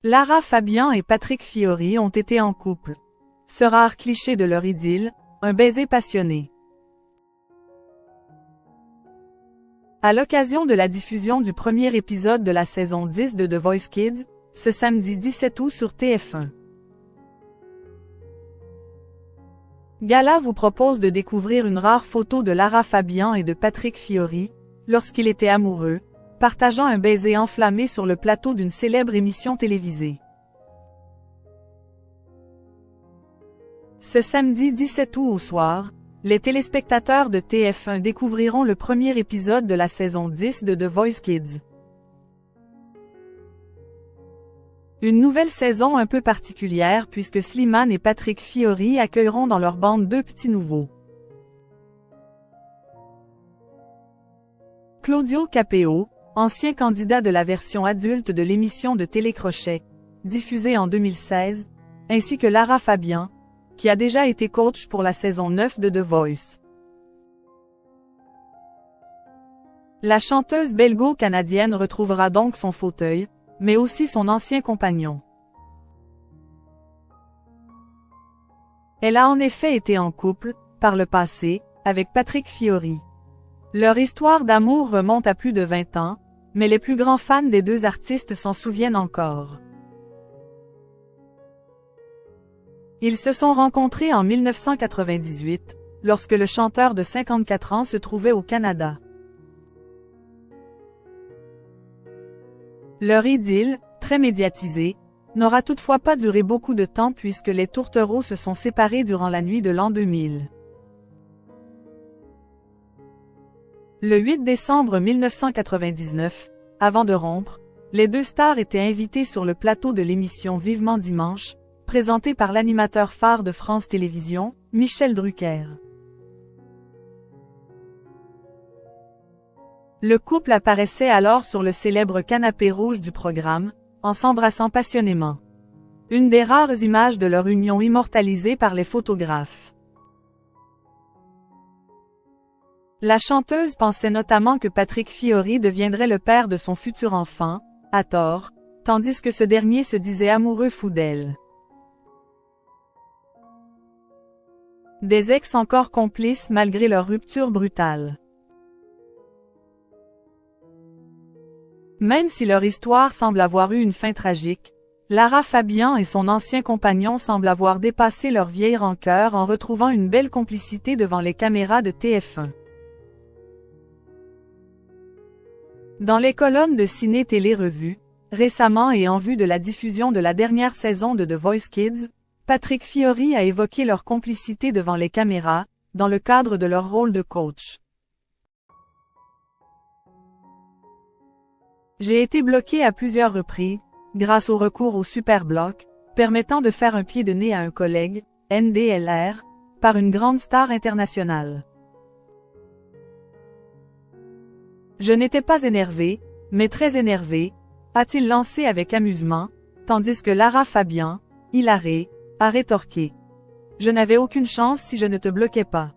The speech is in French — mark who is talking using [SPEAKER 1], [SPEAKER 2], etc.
[SPEAKER 1] Lara Fabian et Patrick Fiori ont été en couple. Ce rare cliché de leur idylle, un baiser passionné. À l'occasion de la diffusion du premier épisode de la saison 10 de The Voice Kids, ce samedi 17 août sur TF1. Gala vous propose de découvrir une rare photo de Lara Fabian et de Patrick Fiori, lorsqu'il était amoureux, partageant un baiser enflammé sur le plateau d'une célèbre émission télévisée. Ce samedi 17 août au soir, les téléspectateurs de TF1 découvriront le premier épisode de la saison 10 de The Voice Kids. Une nouvelle saison un peu particulière puisque Slimane et Patrick Fiori accueilleront dans leur bande deux petits nouveaux. Claudio Capeo, ancien candidat de la version adulte de l'émission de Télécrochet, diffusée en 2016, ainsi que Lara Fabian, qui a déjà été coach pour la saison 9 de The Voice. La chanteuse belgo-canadienne retrouvera donc son fauteuil, mais aussi son ancien compagnon. Elle a en effet été en couple, par le passé, avec Patrick Fiori. Leur histoire d'amour remonte à plus de 20 ans, mais les plus grands fans des deux artistes s'en souviennent encore. Ils se sont rencontrés en 1998, lorsque le chanteur de 54 ans se trouvait au Canada. Leur idylle, très médiatisée, n'aura toutefois pas duré beaucoup de temps puisque les tourtereaux se sont séparés durant la nuit de l'an 2000. Le 8 décembre 1999, avant de rompre, les deux stars étaient invitées sur le plateau de l'émission Vivement Dimanche, présentée par l'animateur phare de France Télévisions, Michel Drucker. Le couple apparaissait alors sur le célèbre canapé rouge du programme, en s'embrassant passionnément. Une des rares images de leur union immortalisée par les photographes. La chanteuse pensait notamment que Patrick Fiori deviendrait le père de son futur enfant, à tort, tandis que ce dernier se disait amoureux fou d'elle. Des ex encore complices malgré leur rupture brutale. Même si leur histoire semble avoir eu une fin tragique, Lara Fabian et son ancien compagnon semblent avoir dépassé leur vieille rancœur en retrouvant une belle complicité devant les caméras de TF1. Dans les colonnes de Ciné Télé Revue, récemment et en vue de la diffusion de la dernière saison de The Voice Kids, Patrick Fiori a évoqué leur complicité devant les caméras, dans le cadre de leur rôle de coach. J'ai été bloqué à plusieurs reprises, grâce au recours au superbloc, permettant de faire un pied de nez à un collègue, NDLR, par une grande star internationale. Je n'étais pas énervé, mais très énervé, a-t-il lancé avec amusement, tandis que Lara Fabian, hilarée, a rétorqué. Je n'avais aucune chance si je ne te bloquais pas.